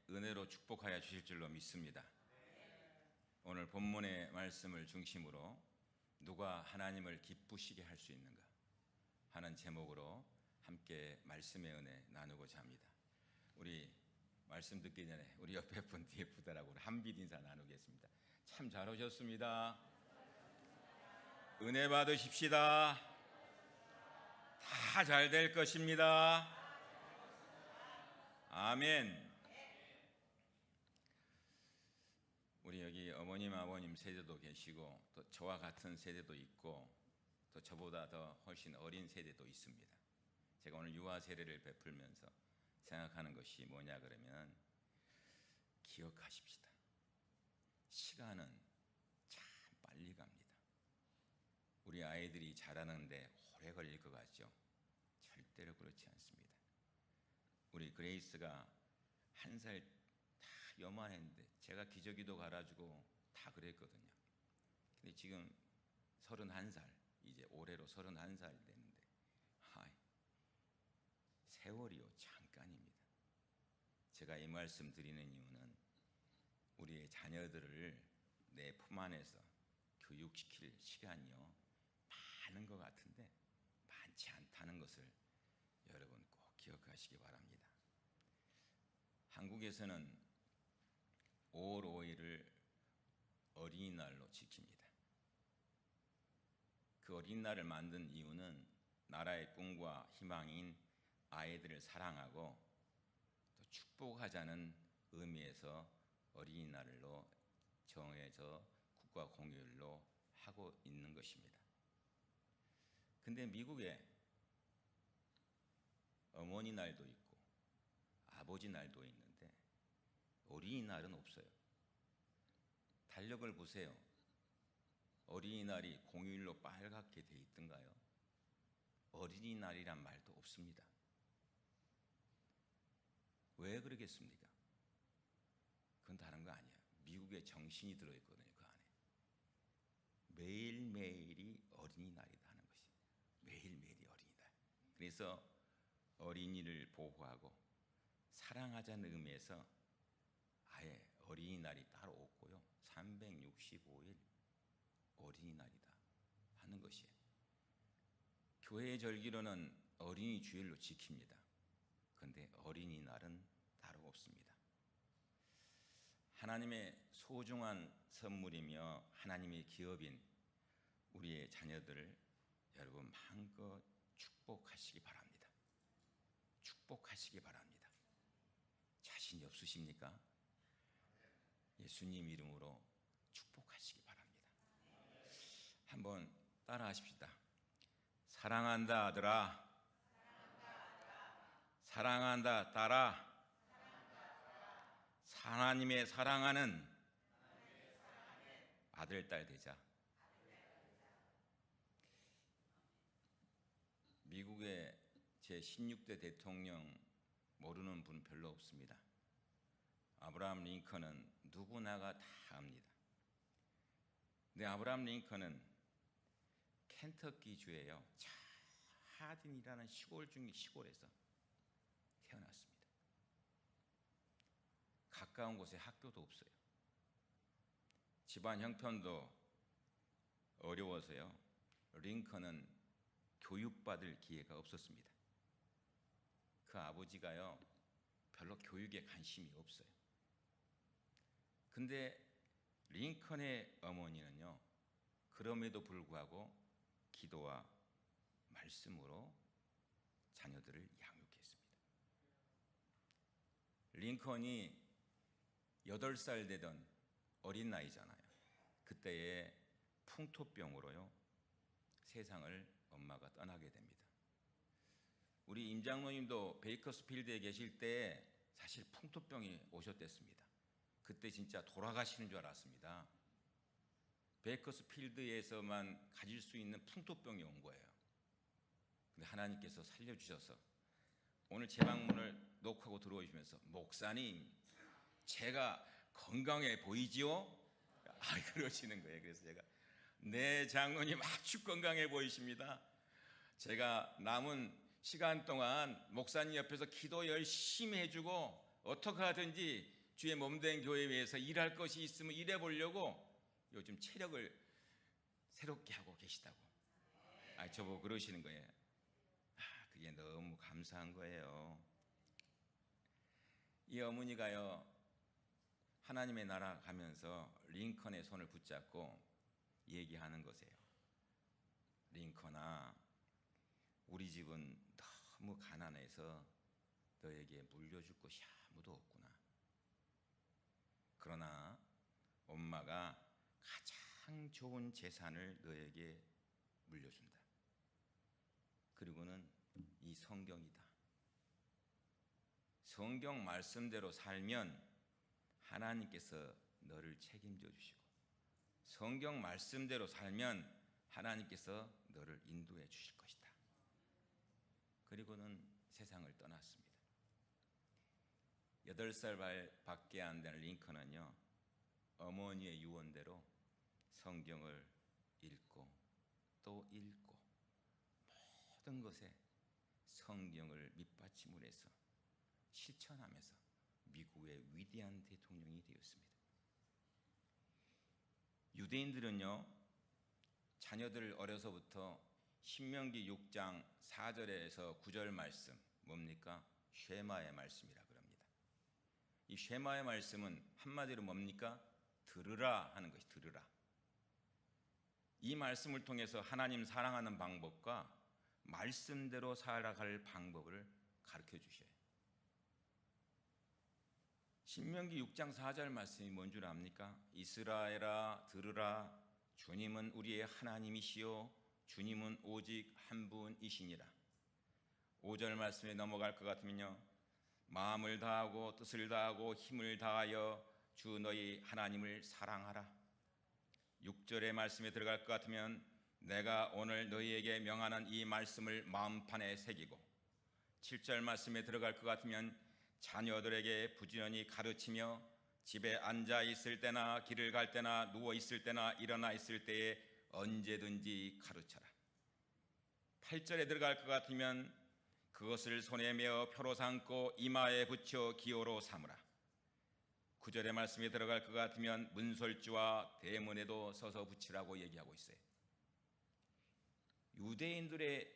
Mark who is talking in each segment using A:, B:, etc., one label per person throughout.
A: 은혜로 축복하여 주실 줄로 믿습니다. 오늘 본문의 말씀을 중심으로 누가 하나님을 기쁘시게 할 수 있는가 하는 제목으로 함께 말씀의 은혜 나누고자 합니다. 우리 말씀 듣기 전에 우리 옆에 분 뒤에 분들하고 한빛 인사 나누겠습니다. 참 잘 오셨습니다. 은혜 받으십시다. 다 잘 될 것입니다. 아멘. 우리 여기 어머님 아버님 세대도 계시고 또 저와 같은 세대도 있고 또 저보다 더 훨씬 어린 세대도 있습니다. 제가 오늘 유아 세례를 베풀면서 생각하는 것이 뭐냐 그러면, 기억하십시다. 시간은 참 빨리 갑니다. 우리 아이들이 자라는데 오래 걸릴 것 같죠? 절대로 그렇지 않습니다. 우리 그레이스가 1살 다 요만했는데 제가 기저귀도 갈아주고 다 그랬거든요. 근데 지금 31살, 이제 올해로 31살 됐는데 세월이요 잠깐입니다. 제가 이 말씀 드리는 이유는 우리의 자녀들을 내 품 안에서 교육시킬 시간이요 많은 것 같은데 많지 않다는 것을 여러분 꼭 기억하시기 바랍니다. 한국에서는 5월 5일을 어린이날로 지킵니다. 그 어린이날을 만든 이유는 나라의 꿈과 희망인 아이들을 사랑하고 또 축복하자는 의미에서 어린이날로 정해져 국가 공휴일로 하고 있는 것입니다. 근데 미국에 어머니날도 있고 아버지날도 있는데 어린이날은 없어요. 달력을 보세요. 어린이날이 공휴일로 빨갛게 돼 있던가요? 어린이날이란 말도 없습니다. 왜 그러겠습니까? 그건 다른 거 아니야. 미국의 정신이 들어있거든요. 그 안에 매일매일이 어린이날이다 하는 것이, 매일매일이 어린이날. 그래서 어린이를 보호하고 사랑하자는 의미에서 아예 어린이날이 따로 없고요, 365일 어린이날이다 하는 것이에요. 교회의 절기로는 어린이 주일로 지킵니다. 그런데 어린이날은 따로 없습니다. 하나님의 소중한 선물이며 하나님의 기업인 우리의 자녀들을 여러분 마음껏 축복하시기 바랍니다. 축복하시기 바랍니다. 자신이 없으십니까? 예수님 이름으로 축복하시기 바랍니다. 한번 따라 하십시다. 사랑한다 아들아, 사랑한다 딸아, 하나님의 사랑하는 아들, 딸 되자. 미국의 제16대 대통령 모르는 분 별로 없습니다. 아브라함 링컨은 누구나가 다 압니다. 근데 아브라함 링컨은 켄터키주에요, 하딘이라는 시골 중의 시골에서 태어났습니다. 가까운 곳에 학교도 없어요. 집안 형편도 어려워서요, 링컨은 교육받을 기회가 없었습니다. 그 아버지가요 별로 교육에 관심이 없어요. 근데 링컨의 어머니는요 그럼에도 불구하고 기도와 말씀으로 자녀들을 양육했습니다. 링컨이 8살 되던 어린 나이잖아요. 그때에 풍토병으로요 세상을 엄마가 떠나게 됩니다. 우리 임장로님도 베이커스필드에 계실 때 사실 풍토병이 오셨댔습니다. 그때 진짜 돌아가시는 줄 알았습니다. 베이커스필드에서만 가질 수 있는 풍토병이 온 거예요. 근데 하나님께서 살려주셔서 오늘 제 방문을 녹화하고 들어오시면서, 목사님 제가 건강해 보이지요? 그러시는 거예요. 그래서 제가, 네 장로님 아주 건강해 보이십니다. 제가 남은 시간 동안 목사님 옆에서 기도 열심히 해주고 어떻게 하든지 주의 몸된 교회에 위해서 일할 것이 있으면 일해보려고 요즘 체력을 새롭게 하고 계시다고 저보고 그러시는 거예요. 그게 너무 감사한 거예요. 이 어머니가요, 하나님의 나라 가면서 링컨의 손을 붙잡고 얘기하는 것이에요. 링컨아, 우리 집은 너무 가난해서 너에게 물려줄 것이 아무도 없구나. 그러나 엄마가 가장 좋은 재산을 너에게 물려준다. 그리고는 이 성경이다. 성경 말씀대로 살면 하나님께서 너를 책임져 주시고, 성경 말씀대로 살면 하나님께서 너를 인도해 주실 것이다. 그리고는 세상을 떠났습니다. 8살 밖에 안 되는 링컨은요, 어머니의 유언대로 성경을 읽고 또 읽고 모든 것에 성경을 밑받침을 해서 실천하면서 미국의 위대한 대통령이 되었습니다. 유대인들은요, 자녀들을 어려서부터 신명기 6장 4절에서 9절 말씀, 뭡니까? 쉐마의 말씀이라 그럽니다. 이 쉐마의 말씀은 한마디로 뭡니까? 들으라 하는 것이, 들으라. 이 말씀을 통해서 하나님 사랑하는 방법과 말씀대로 살아갈 방법을 가르쳐 주셔요. 신명기 6장 4절 말씀이 뭔 줄 압니까? 이스라엘아 들으라, 주님은 우리의 하나님이시요 주님은 오직 한 분이시니라. 5절 말씀에 넘어갈 것 같으면요, 마음을 다하고 뜻을 다하고 힘을 다하여 주 너희 하나님을 사랑하라. 6절의 말씀에 들어갈 것 같으면 내가 오늘 너희에게 명하는 이 말씀을 마음판에 새기고, 7절 말씀에 들어갈 것 같으면 자녀들에게 부지런히 가르치며 집에 앉아 있을 때나 길을 갈 때나 누워 있을 때나 일어나 있을 때에 언제든지 가르쳐라. 8절에 들어갈 것 같으면 그것을 손에 메어 표로 삼고 이마에 붙여 기호로 삼으라. 9절의 말씀에 들어갈 것 같으면 문설주와 대문에도 서서 붙이라고 얘기하고 있어요. 유대인들의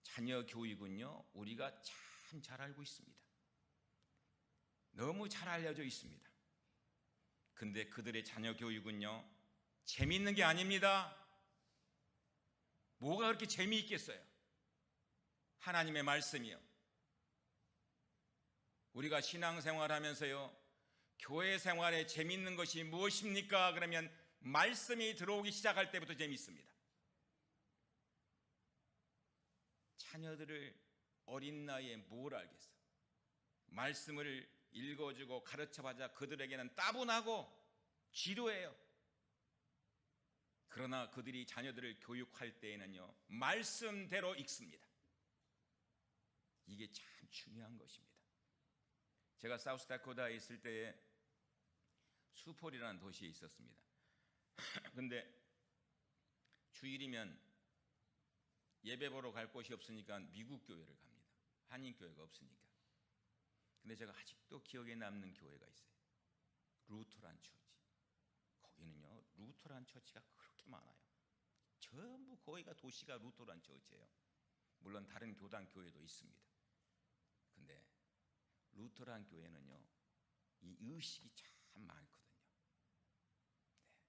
A: 자녀 교육은요, 우리가 참 잘 알고 있습니다. 너무 잘 알려져 있습니다. 근데 그들의 자녀 교육은요, 재미있는 게 아닙니다. 뭐가 그렇게 재미있겠어요? 하나님의 말씀이요. 우리가 신앙생활하면서요, 교회 생활에 재미있는 것이 무엇입니까? 그러면 말씀이 들어오기 시작할 때부터 재미있습니다. 자녀들을 어린 나이에 뭘 알겠어? 말씀을 읽어주고 가르쳐봐자 그들에게는 따분하고 지루해요. 그러나 그들이 자녀들을 교육할 때에는요, 말씀대로 읽습니다. 이게 참 중요한 것입니다. 제가 사우스다코타에 있을 때에 수폴이라는 도시에 있었습니다. 근데 주일이면 예배 보러 갈 곳이 없으니까 미국 교회를 갑니다. 한인 교회가 없으니까. 근데 제가 아직도 기억에 남는 교회가 있어요. 루터란 처치. 거기는요, 루터란 처치가 그렇게 많아요. 전부 거기가 도시가 루터란 처치예요. 물론 다른 교단 교회도 있습니다. 근데 루터란 교회는요, 이 의식이 참 많거든요.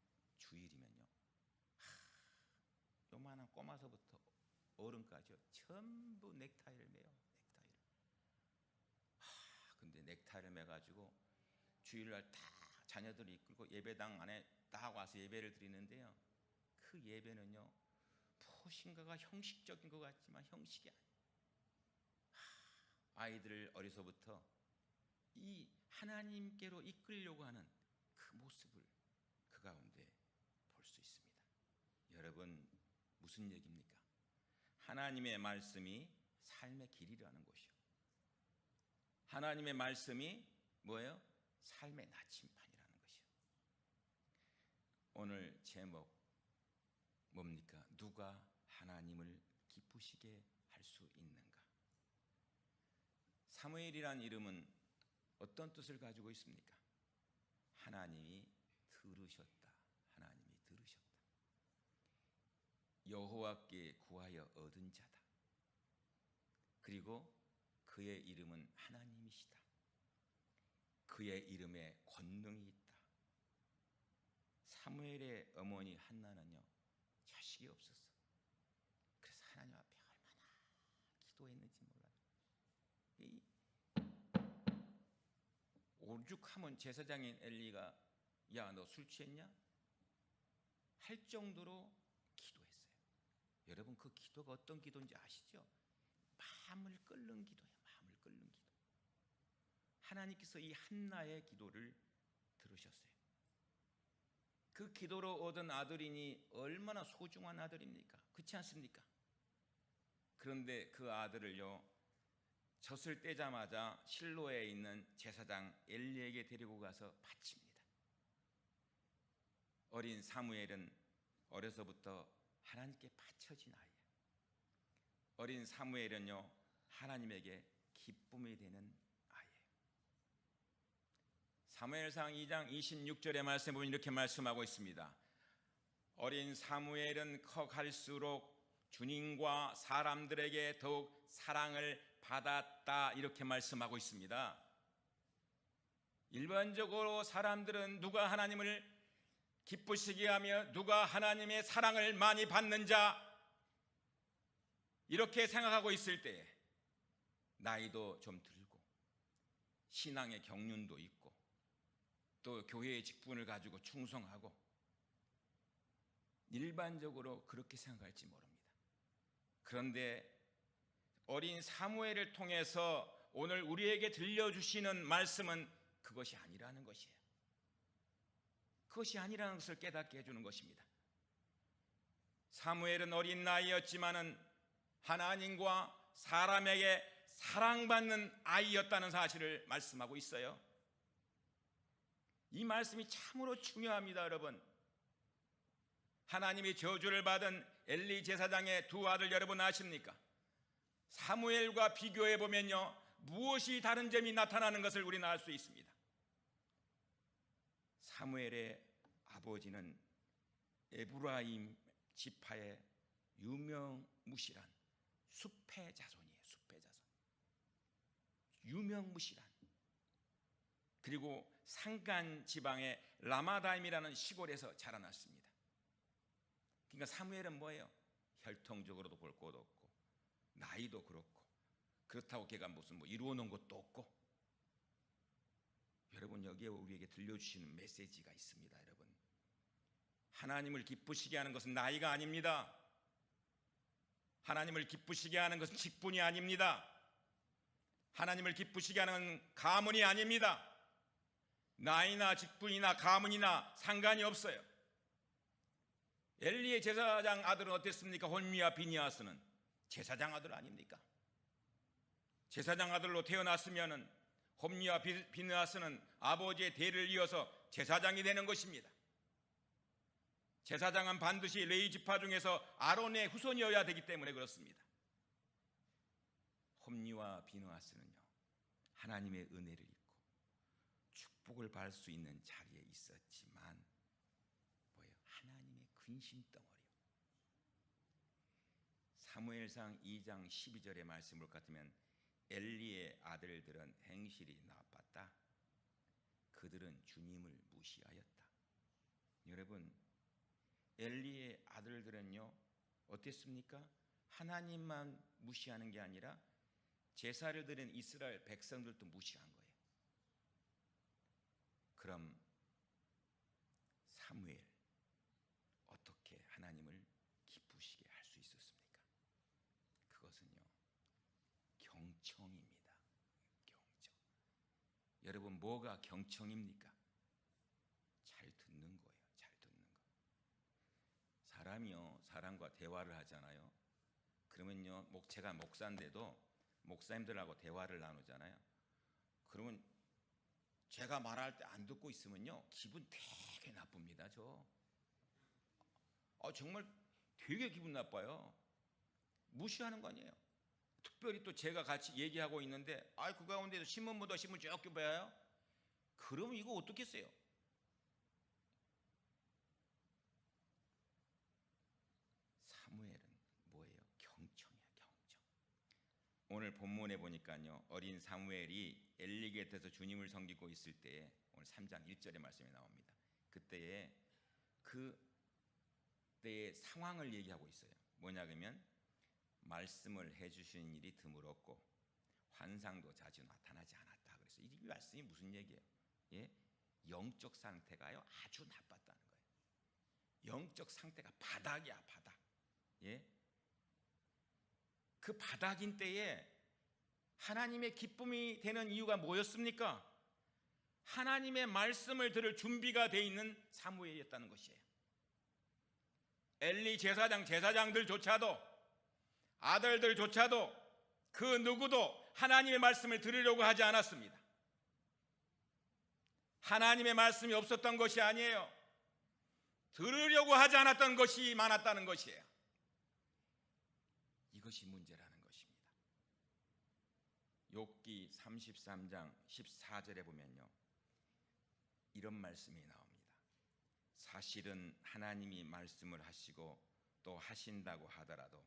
A: 네, 주일이면요, 요만한 꼬마서부터 어른까지요, 전부 넥타이를 매요. 넥타이를. 근데 넥타이를 매가지고 주일날 다 자녀들이 이끌고 예배당 안에 딱 와서 예배를 드리는데요, 그 예배는요, 무엇인가가 형식적인 것 같지만 형식이 아니에요. 아이들을 어려서부터 이 하나님께로 이끌려고 하는 그 모습을 그 가운데 볼 수 있습니다. 여러분, 무슨 얘기입니까? 하나님의 말씀이 삶의 길이라는 것이요, 하나님의 말씀이 뭐예요? 삶의 나침판이라는 것이요. 오늘 제목 뭡니까? 누가 하나님을 기쁘시게 할 수 있는가? 사무엘이란 이름은 어떤 뜻을 가지고 있습니까? 하나님이 들으셨다. 하나님이 들으셨다. 여호와께 구하여 얻은 자다. 그리고 그의 이름은 하나님이시다. 그의 이름에 권능이 있다. 사무엘의 어머니 한나는요, 자식이 없었어. 그래서 하나님 앞에 얼마나 기도했는지 몰라요. 오죽하면 제사장인 엘리가 야, 너 술 취했냐? 할 정도로 기도했어요. 여러분, 그 기도가 어떤 기도인지 아시죠? 마음을 끓는 기도예요. 마음을 끓는 기도. 하나님께서 이 한나의 기도를 들으셨어요. 그 기도로 얻은 아들이니 얼마나 소중한 아들입니까? 그렇지 않습니까? 그런데 그 아들을요, 젖을 떼자마자 실로에 있는 제사장 엘리에게 데리고 가서 바칩니다. 어린 사무엘은 어려서부터 하나님께 바쳐진 아이예요. 어린 사무엘은요, 하나님에게 기쁨이 되는 아이예요. 사무엘상 2장 26절의 말씀에 보면 이렇게 말씀하고 있습니다. 어린 사무엘은 커갈수록 주님과 사람들에게 더욱 사랑을 받았다, 이렇게 말씀하고 있습니다. 일반적으로 사람들은 누가 하나님을 기쁘시게 하며 누가 하나님의 사랑을 많이 받는 자, 이렇게 생각하고 있을 때 나이도 좀 들고 신앙의 경륜도 있고 또 교회의 직분을 가지고 충성하고 일반적으로 그렇게 생각할지 모릅니다. 그런데 어린 사무엘을 통해서 오늘 우리에게 들려주시는 말씀은 그것이 아니라는 것이에요. 그것이 아니라는 것을 깨닫게 해주는 것입니다. 사무엘은 어린 나이였지만은 하나님과 사람에게 사랑받는 아이였다는 사실을 말씀하고 있어요. 이 말씀이 참으로 중요합니다, 여러분. 하나님이 저주를 받은 엘리 제사장의 두 아들 여러분 아십니까? 사무엘과 비교해 보면요, 무엇이 다른 점이 나타나는 것을 우리는 알 수 있습니다. 사무엘의 아버지는 에브라임 지파의 유명무실한 숲의 자손이에요. 숲의 자손. 유명무실한. 그리고 산간 지방의 라마다임이라는 시골에서 자라났습니다. 그러니까 사무엘은 뭐예요? 혈통적으로도 볼 것도 없고 나이도 그렇고 그렇다고 걔가 무슨 이루어 놓은 것도 없고. 여러분, 여기에 우리에게 들려주시는 메시지가 있습니다. 여러분, 하나님을 기쁘시게 하는 것은 나이가 아닙니다. 하나님을 기쁘시게 하는 것은 직분이 아닙니다. 하나님을 기쁘시게 하는 가문이 아닙니다. 나이나 직분이나 가문이나 상관이 없어요. 엘리의 제사장 아들은 어땠습니까? 홀미와 비니아스는 제사장 아들 아닙니까? 제사장 아들로 태어났으면은 홈리와 비느하스는 아버지의 대를 이어서 제사장이 되는 것입니다. 제사장은 반드시 레위 지파 중에서 아론의 후손이어야 되기 때문에 그렇습니다. 홈리와 비느하스는요, 하나님의 은혜를 입고 축복을 받을 수 있는 자리에 있었지만 뭐예요? 하나님의 근심덩어리요. 사무엘상 2장 12절의 말씀을 같으면 엘리의 아들들은 행실이 나빴다. 그들은 주님을 무시하였다. 여러분, 엘리의 아들들은요, 어땠습니까? 하나님만 무시하는 게 아니라 제사를 드린 이스라엘 백성들도 무시한 거예요. 그럼 사무엘, 어떻게 하나님을 기쁘시게 할 수 있었습니까? 그것은요, 경청입니다. 경청. 여러분, 뭐가 경청입니까? 잘 듣는 거예요. 잘 듣는 거. 사람이요, 사람과 대화를 하잖아요. 그러면요, 제가 목사인데도 목사님들하고 대화를 나누잖아요. 그러면 제가 말할 때 안 듣고 있으면요, 기분 되게 나쁩니다. 정말 되게 기분 나빠요. 무시하는 거 아니에요. 특별히 또 제가 같이 얘기하고 있는데 그 가운데서 신문 보다 신문 쭉 봐요. 그러면 이거 어떻겠어요? 오늘 본문에 보니까요, 어린 사무엘이 엘리 곁에서 주님을 섬기고 있을 때에 오늘 3장 1절의 말씀이 나옵니다. 그때의 상황을 얘기하고 있어요. 뭐냐 그러면 말씀을 해주시는 일이 드물었고 환상도 자주 나타나지 않았다. 그래서 이 말씀이 무슨 얘기예요? 예? 영적 상태가요 아주 나빴다는 거예요. 영적 상태가 바닥이야, 바닥. 예? 그 바닥인 때에 하나님의 기쁨이 되는 이유가 뭐였습니까? 하나님의 말씀을 들을 준비가 돼 있는 사무엘이었다는 것이에요. 엘리 제사장들조차도, 아들들조차도 그 누구도 하나님의 말씀을 들으려고 하지 않았습니다. 하나님의 말씀이 없었던 것이 아니에요. 들으려고 하지 않았던 것이 많았다는 것이에요. 이것이 문제라는 것입니다. 욥기 33장 14절에 보면요, 이런 말씀이 나옵니다. 사실은 하나님이 말씀을 하시고 또 하신다고 하더라도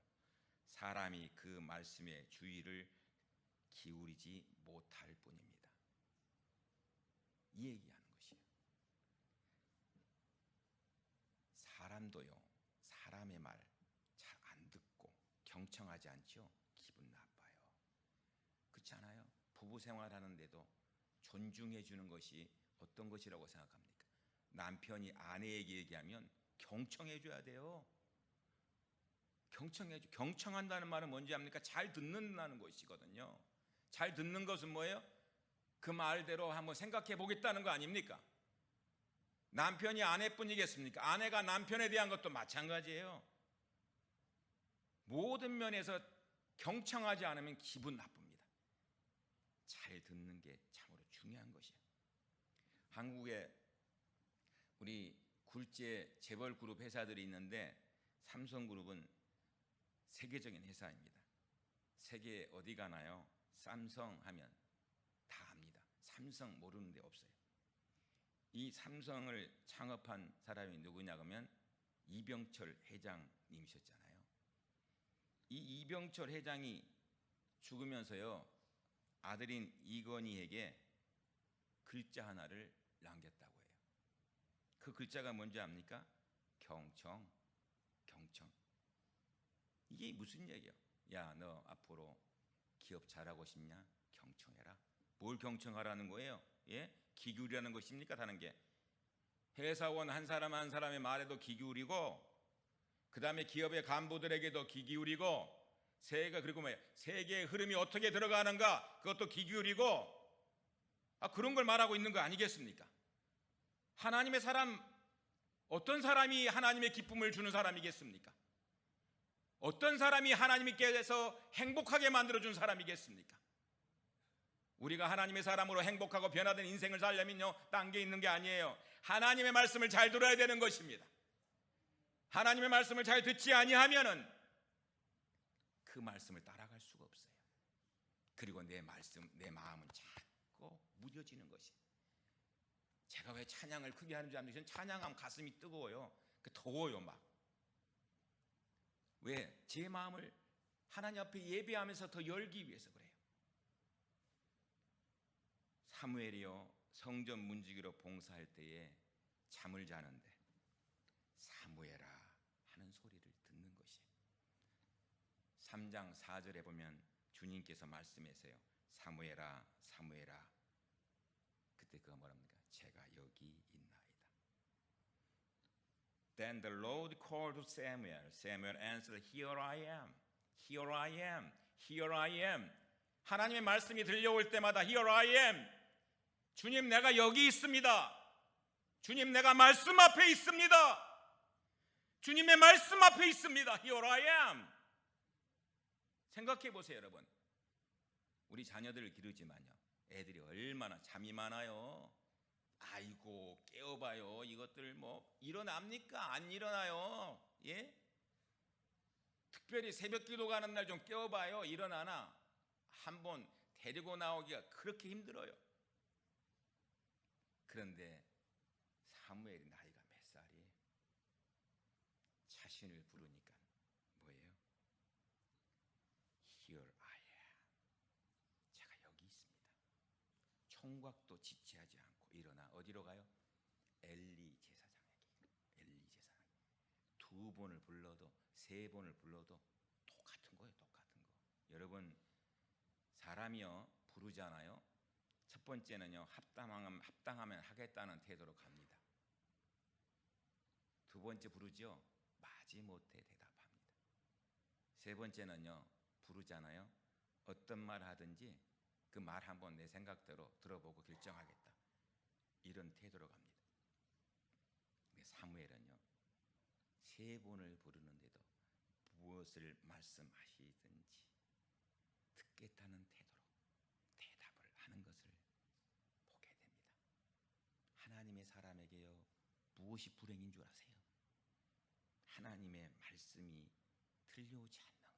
A: 사람이 그 말씀에 주의를 기울이지 못할 뿐입니다. 이 얘기하는 것이에요. 사람도요, 사람의 말 잘 안 듣고 경청하지 않죠? 기분 나빠요. 그렇지 않아요? 부부 생활하는데도 존중해 주는 것이 어떤 것이라고 생각합니까? 남편이 아내에게 얘기하면 경청해 줘야 돼요. 경청한다는 말은 뭔지 압니까? 잘 듣는다는 것이거든요. 잘 듣는 것은 뭐예요? 그 말대로 한번 생각해 보겠다는 거 아닙니까? 남편이 아내뿐이겠습니까? 아내가 남편에 대한 것도 마찬가지예요. 모든 면에서 경청하지 않으면 기분 나쁩니다. 잘 듣는 게 참으로 중요한 것이에요. 한국에 우리 굴지의 재벌 그룹 회사들이 있는데 삼성그룹은 세계적인 회사입니다. 세계 어디 가나요? 삼성 하면 다 압니다. 삼성 모르는 데 없어요. 이 삼성을 창업한 사람이 누구냐 그러면 이병철 회장님이셨잖아요. 이 이병철 회장이 죽으면서요, 아들인 이건희에게 글자 하나를 남겼다고 해요. 그 글자가 뭔지 압니까? 경청. 이게 무슨 얘기예요? 야, 너 앞으로 기업 잘하고 싶냐? 경청해라. 뭘 경청하라는 거예요? 예? 귀 기울이라는 것입니까? 다른 게 회사원 한 사람 한 사람의 말에도 귀 기울이고, 그 다음에 기업의 간부들에게도 귀 기울이고, 그리고 세계의 흐름이 어떻게 들어가는가 그것도 귀 기울이고, 그런 걸 말하고 있는 거 아니겠습니까? 하나님의 사람, 어떤 사람이 하나님의 기쁨을 주는 사람이겠습니까? 어떤 사람이 하나님께서 행복하게 만들어준 사람이겠습니까? 우리가 하나님의 사람으로 행복하고 변화된 인생을 살려면요, 딴 게 있는 게 아니에요. 하나님의 말씀을 잘 들어야 되는 것입니다. 하나님의 말씀을 잘 듣지 아니하면은 그 말씀을 따라갈 수가 없어요. 그리고 내 마음은 자꾸 무뎌지는 것이. 제가 왜 찬양을 크게 하는지 아십니까? 찬양하면 가슴이 뜨거워요. 더워요 막. 왜? 제 마음을 하나님 앞에 예배하면서 더 열기 위해서 그래요. 사무엘이요, 성전 문지기로 봉사할 때에 잠을 자는데 사무엘아 하는 소리를 듣는 것이에요. 3장 4절에 보면 주님께서 말씀하세요. 사무엘아 사무엘아. 그때 그가 뭐랍니까? 제가 여기 있나이다. Then the Lord called to Samuel. Samuel answered, Here I am. Here I am. Here I am. 하나님의 말씀이 들려올 때마다 Here I am. 주님 내가 여기 있습니다. 주님 내가 말씀 앞에 있습니다. 주님의 말씀 앞에 있습니다. Here I am. 생각해 보세요 여러분. 우리 자녀들을 기르지만요, 애들이 얼마나 잠이 많아요. 아이고 깨워봐요. 이것들 뭐 일어납니까? 안 일어나요. 예? 특별히 새벽 기도 가는 날 좀 깨워봐요. 일어나나? 한번 데리고 나오기가 그렇게 힘들어요. 그런데 사무엘이 나이가 몇 살이에요? 자신을 부르니까 뭐예요? Here I am. 총각도 지체하지 않고 일어나 어디로 가요? 엘리 제사장에게. 엘리 제사장. 2번을 불러도 3번을 불러도 똑같은 거예요. 똑같은 거. 여러분, 사람이요 부르잖아요. 첫 번째는요 합당하면 하겠다는 태도로 갑니다. 2번째 부르죠. 마지못해 대답합니다. 3번째는요 부르잖아요. 어떤 말 하든지 그 말 한번 내 생각대로 들어보고 결정하겠다. 이런 태도로 갑니다. 근데 사무엘은요 3번을 부르는데도 무엇을 말씀하시든지 듣겠다는 태도로 대답을 하는 것을 보게 됩니다. 하나님의 사람에게요 무엇이 불행인 줄 아세요? 하나님의 말씀이 들려오지 않는 거예요.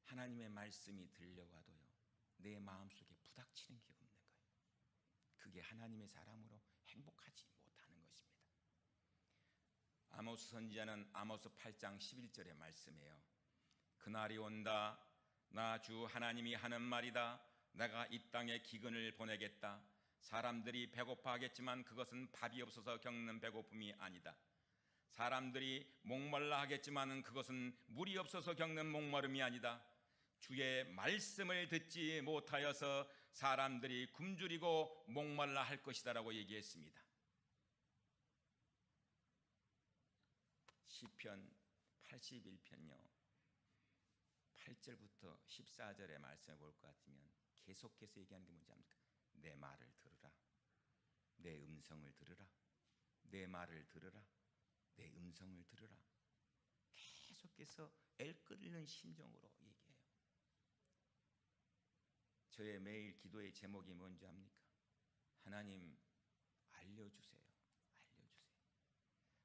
A: 하나님의 말씀이 들려와도요 내 마음속에 부닥치는 게 없는 거예요. 그게 하나님의 사람으로 행복하지 못하는 것입니다. 아모스 선지자는 아모스 8장 11절의 말씀이에요. 그날이 온다. 나 주 하나님이 하는 말이다. 내가 이 땅에 기근을 보내겠다. 사람들이 배고파하겠지만 그것은 밥이 없어서 겪는 배고픔이 아니다. 사람들이 목말라 하겠지만 그것은 물이 없어서 겪는 목마름이 아니다. 주의 말씀을 듣지 못하여서 사람들이 굶주리고 목말라 할 것이다 라고 얘기했습니다. 시편 81편요 8절부터 14절의 말씀을 볼 것 같으면 계속해서 얘기하는 게 뭔지 압니까? 내 말을 들으라. 내 음성을 들으라. 내 말을 들으라. 내 음성을 들으라. 계속해서 애끓는 심정으로 얘기해요. 저의 매일 기도의 제목이 뭔지 압니까? 하나님 알려주세요. 알려주세요.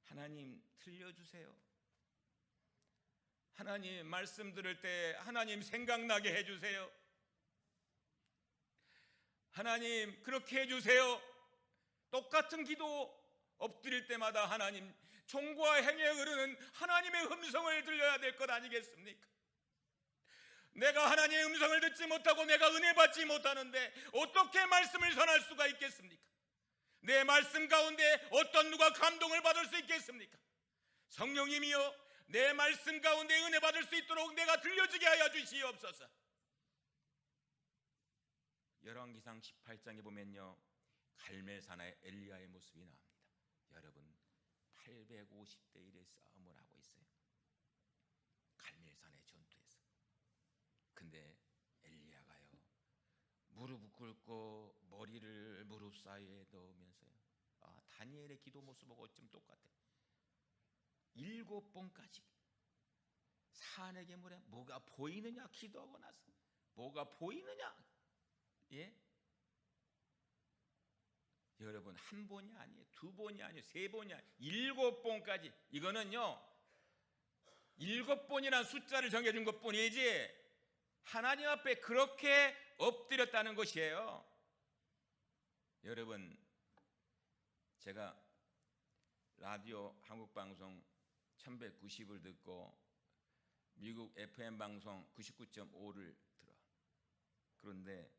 A: 하나님 들려주세요. 하나님 말씀 들을 때 하나님 생각나게 해주세요. 하나님 그렇게 해주세요. 똑같은 기도 엎드릴 때마다 하나님 종과 행에 흐르는 하나님의 음성을 들려야 될 것 아니겠습니까? 내가 하나님의 음성을 듣지 못하고 내가 은혜 받지 못하는데 어떻게 말씀을 전할 수가 있겠습니까? 내 말씀 가운데 어떤 누가 감동을 받을 수 있겠습니까? 성령님이여 내 말씀 가운데 은혜 받을 수 있도록 내가 들려주게 하여 주시옵소서. 열왕기상 18장에 보면요 갈멜산에 엘리야의 모습이 나옵니다. 여러분 850대 1의 싸움을 하고 있어요. 갈멜산의 전투에서. 근데 엘리야가요 무릎 꿇고 머리를 무릎 사이에 넣으면서요 다니엘의 기도 모습하고 어쩜 똑같아. 7번까지 산의 괴물에 뭐가 보이느냐 기도하고 나서 뭐가 보이느냐. 예? 여러분 1번이 아니에요. 2번이 아니에요. 3번이 아니에요. 7번까지. 이거는요 7번이라는 숫자를 정해준 것뿐이지 하나님 앞에 그렇게 엎드렸다는 것이에요. 여러분 제가 라디오 한국방송 1190을 듣고 미국 FM 방송 99.5를 들어. 그런데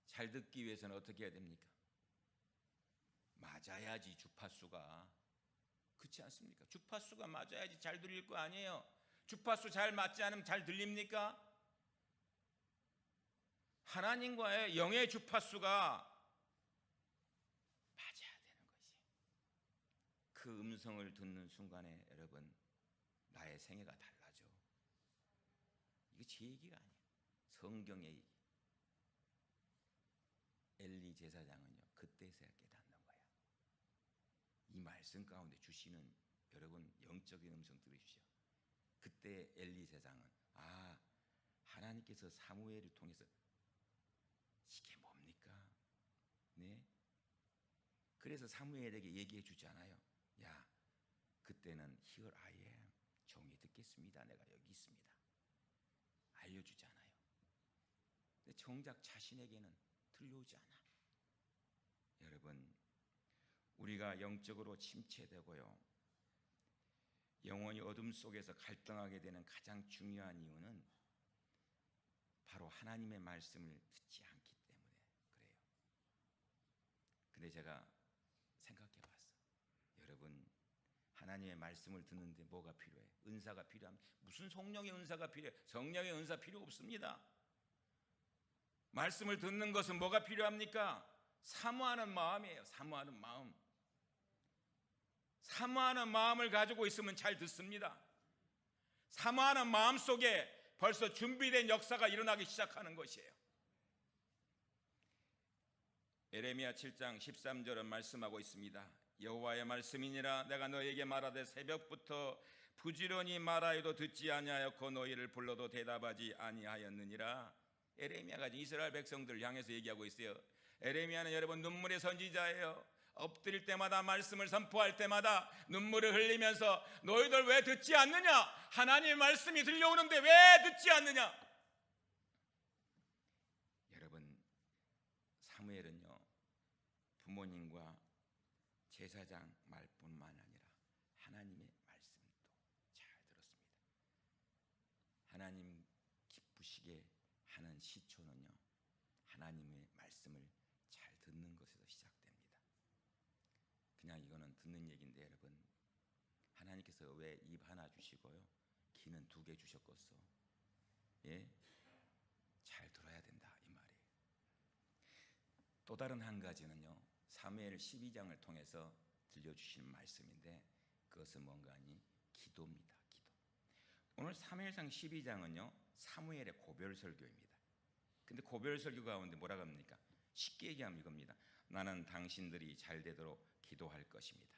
A: 잘 듣기 위해서는 어떻게 해야 됩니까? 맞아야지 주파수가. 그렇지 않습니까? 주파수가 맞아야지 잘 들릴 거 아니에요. 주파수 잘 맞지 않으면 잘 들립니까? 하나님과의 영의 주파수가 맞아야 되는 것이. 그 음성을 듣는 순간에 여러분 나의 생애가 달라져. 이거 제 얘기가 아니에요. 성경의 얘기. 엘리 제사장은요 그때서야 깨닫는 거야. 이 말씀 가운데 주시는 여러분 영적인 음성 들으십시오. 그때 엘리 제사장은 하나님께서 사무엘을 통해서 이게 뭡니까? 네? 그래서 사무엘에게 얘기해 주잖아요. 야, 그때는 Here I am. 종이 듣겠습니다. 내가 여기 있습니다. 알려주잖아요. 근데 정작 자신에게는 들려오지 않아. 여러분, 우리가 영적으로 침체되고요, 영혼이 어둠 속에서 갈등하게 되는 가장 중요한 이유는 바로 하나님의 말씀을 듣지 않기 때문에 그래요. 근데 제가 생각해 봤어. 여러분, 하나님의 말씀을 듣는데 뭐가 필요해? 은사가 필요합니다. 무슨 성령의 은사가 필요해? 성령의 은사 필요 없습니다. 말씀을 듣는 것은 뭐가 필요합니까? 사모하는 마음이에요. 사모하는 마음. 사모하는 마음을 가지고 있으면 잘 듣습니다. 사모하는 마음 속에 벌써 준비된 역사가 일어나기 시작하는 것이에요. 에레미야 7장 13절은 말씀하고 있습니다. 여호와의 말씀이니라 내가 너에게 말하되 새벽부터 부지런히 말하여도 듣지 아니하였고 너희를 불러도 대답하지 아니하였느니라. 에레미야가 이스라엘 백성들을 향해서 얘기하고 있어요. 에레미야는 여러분 눈물의 선지자예요. 엎드릴 때마다 말씀을 선포할 때마다 눈물을 흘리면서 너희들 왜 듣지 않느냐? 하나님의 말씀이 들려오는데 왜 듣지 않느냐? 여러분, 사무엘은요 부모님과 제사장 말뿐만 아니라 하나님의 말씀도 잘 들었습니다. 하나님 기쁘시게 하는 시초는요 하나님의 말씀을 잘 듣는 것에서 시작됩니다. 그냥 이거는 듣는 얘기인데 여러분, 하나님께서 왜 입 하나 주시고요 귀는 2개 주셨겠어? 예? 잘 들어야 된다 이 말이에요. 또 다른 한 가지는요 사무엘 12장을 통해서 들려주신 말씀인데 그것은 뭔가 하니 기도입니다. 기도. 오늘 사무엘상 12장은요 사무엘의 고별 설교입니다. 근데 고별 설교 가운데 뭐라고 합니까? 쉽게 얘기하면 이겁니다. 나는 당신들이 잘 되도록 기도할 것입니다.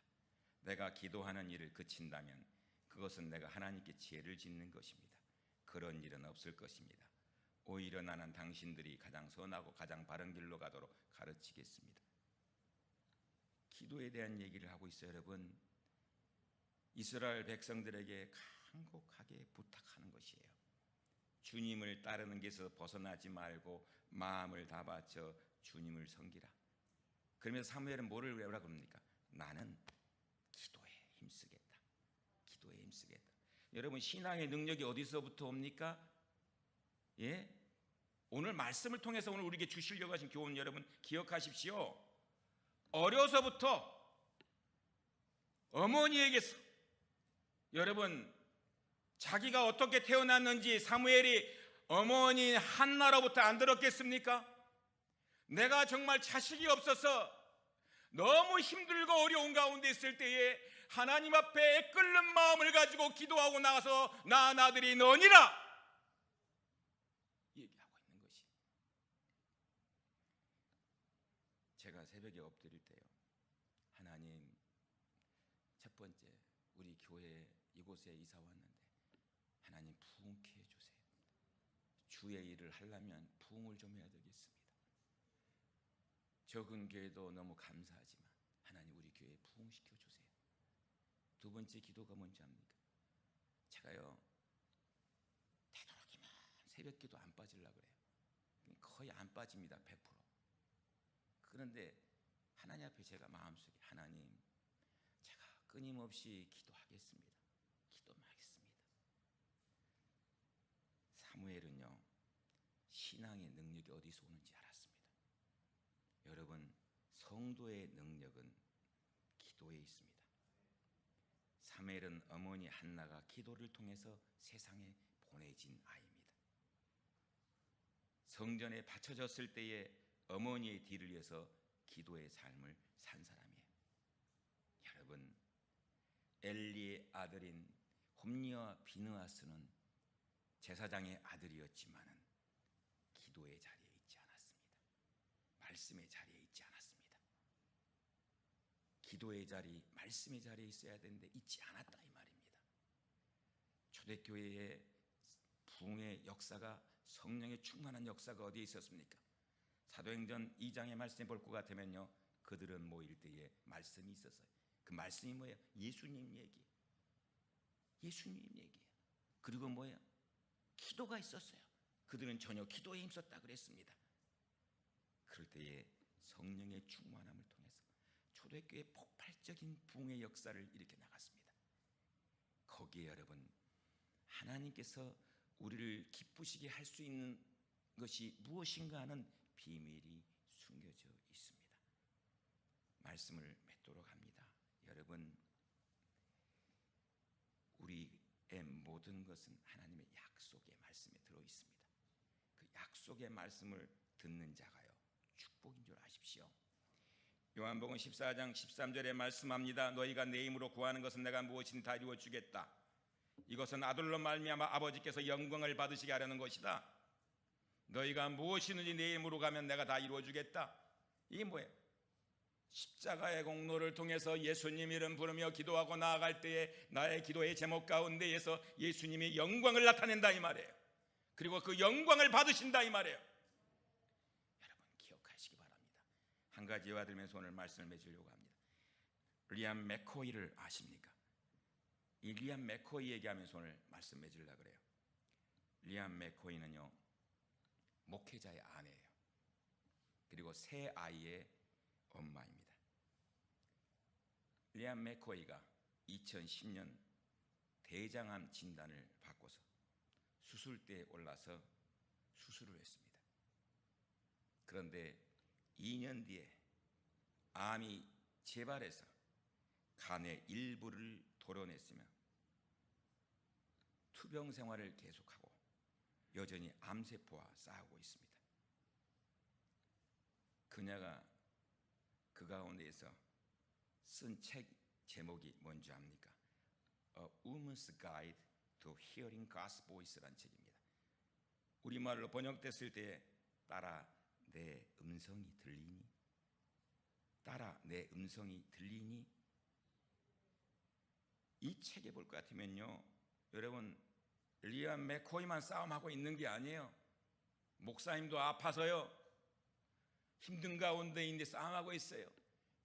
A: 내가 기도하는 일을 그친다면 그것은 내가 하나님께 죄를 짓는 것입니다. 그런 일은 없을 것입니다. 오히려 나는 당신들이 가장 선하고 가장 바른 길로 가도록 가르치겠습니다. 기도에 대한 얘기를 하고 있어요. 여러분, 이스라엘 백성들에게 간곡하게 부탁하는 것이에요. 주님을 따르는 것에서 벗어나지 말고 마음을 다 바쳐 주님을 섬기라. 그러면서 사무엘은 뭐를 외우라 그럽니까? 나는 기도에 힘쓰겠다. 기도에 힘쓰겠다. 여러분, 신앙의 능력이 어디서부터 옵니까? 예? 오늘 말씀을 통해서 오늘 우리에게 주시려고 하신 교훈 여러분 기억하십시오. 어려서부터 어머니에게서 여러분 자기가 어떻게 태어났는지 사무엘이 어머니 한나로부터 안 들었겠습니까? 내가 정말 자식이 없어서 너무 힘들고 어려운 가운데 있을 때에 하나님 앞에 끓는 마음을 가지고 기도하고 나가서 낳은 아들이 너니라 얘기하고 있는 것이. 제가 새벽에 엎드릴 때요 하나님, 첫 번째 우리 교회 이곳에 이사 왔는데 하나님 부흥케 해주세요. 주의 일을 하려면 부흥을 좀 해야 되겠습니다. 적은 교회도 너무 감사하지만 하나님 우리 교회에 부흥시켜 주세요. 두 번째 기도가 뭔지 압니까? 제가요 되도록이면 새벽 기도 안 빠지려고 그래요. 거의 안 빠집니다. 100%. 그런데 하나님 앞에 제가 마음속에 하나님 제가 끊임없이 기도하겠습니다. 기도하겠습니다. 사무엘은요 신앙의 능력이 어디서 오는지 알았습니다. 여러분, 성도의 능력은 기도에 있습니다. 사무엘은 어머니 한나가 기도를 통해서 세상에 보내진 아이입니다. 성전에 바쳐졌을 때에 어머니의 뒤를 이어서 기도의 삶을 산 사람이에요. 여러분, 엘리의 아들인 홈리와 비느하스는 제사장의 아들이었지만은 기도의 자리에 있지 않았습니다. 말씀의 자리에 있지 않았습니다. 기도의 자리, 말씀의 자리에 있어야 되는데 있지 않았다 이 말입니다. 초대교회의 부흥의 역사가, 성령의 충만한 역사가 어디에 있었습니까? 사도행전 2장의 말씀을 볼 것 같으면요 그들은 모일 때에 말씀이 있었어요. 그 말씀이 뭐예요? 예수님 얘기. 예수님 얘기예요. 그리고 뭐예요? 기도가 있었어요. 그들은 전혀 기도에 힘썼다 그랬습니다. 그럴 때에 성령의 충만함을 통해서 초대교회 폭발적인 부흥의 역사를 일으켜 나갔습니다. 거기에 여러분 하나님께서 우리를 기쁘시게 할 수 있는 것이 무엇인가 하는 비밀이 숨겨져 있습니다. 말씀을 맺도록 합니다. 여러분, 우리의 모든 것은 하나님의 약속의 말씀에 들어 있습니다. 그 약속의 말씀을 듣는 자가요 축복인 줄 아십시오. 요한복음 14장 13절에 말씀합니다. 너희가 내 이름으로 구하는 것은 내가 무엇이든 다 이루어 주겠다. 이것은 아들로 말미암아 아버지께서 영광을 받으시게 하려는 것이다. 너희가 무엇이든지 내 이름으로 가면 내가 다 이루어 주겠다. 이게 뭐예요? 십자가의 공로를 통해서 예수님 이름 부르며 기도하고 나아갈 때에 나의 기도의 제목 가운데에서 예수님이 영광을 나타낸다 이 말이에요. 그리고 그 영광을 받으신다 이 말이에요. 여러분 기억하시기 바랍니다. 한 가지 예화 들면서 오늘 말씀을 맺으려고 합니다. 리암 맥코이를 아십니까? 이 리암 맥코이 얘기하면서 오늘 말씀 맺으려고 그래요. 리암 맥코이는요 목회자의 아내예요. 그리고 세 아이의 엄마입니다. 리암 맥코이가 2010년 대장암 진단을 받고서 수술대에 올라서 수술을 했습니다. 그런데 2년 뒤에 암이 재발해서 간의 일부를 도려냈으며 투병 생활을 계속하고 여전히 암세포와 싸우고 있습니다. 그녀가 그 가운데에서 쓴 책 제목이 뭔지 압니까? A Woman's Guide to Hearing God's Voice라는 책입니다. 우리말로 번역됐을 때 따라 내 음성이 들리니? 따라 내 음성이 들리니? 이 책에 볼 것 같으면요 여러분 리암 맥코이만 싸움하고 있는 게 아니에요. 목사님도 아파서요 힘든 가운데인데 싸움하고 있어요.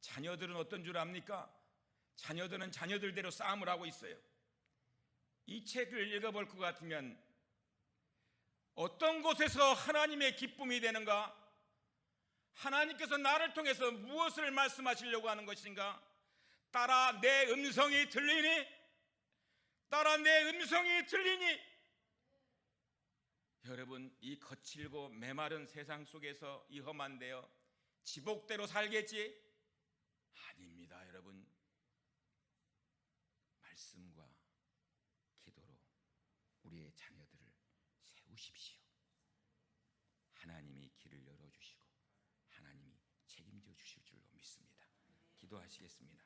A: 자녀들은 어떤 줄 압니까? 자녀들은 자녀들대로 싸움을 하고 있어요. 이 책을 읽어볼 것 같으면 어떤 곳에서 하나님의 기쁨이 되는가? 하나님께서 나를 통해서 무엇을 말씀하시려고 하는 것인가? 따라 내 음성이 들리니? 따라 내 음성이 들리니? 여러분 이 거칠고 메마른 세상 속에서 이 험한 데요 지복대로 살겠지? 아닙니다. 여러분 말씀과 기도로 우리의 자녀들을 세우십시오. 하나님이 길을 열어주시고 하나님이 책임져 주실 줄로 믿습니다. 기도하시겠습니다.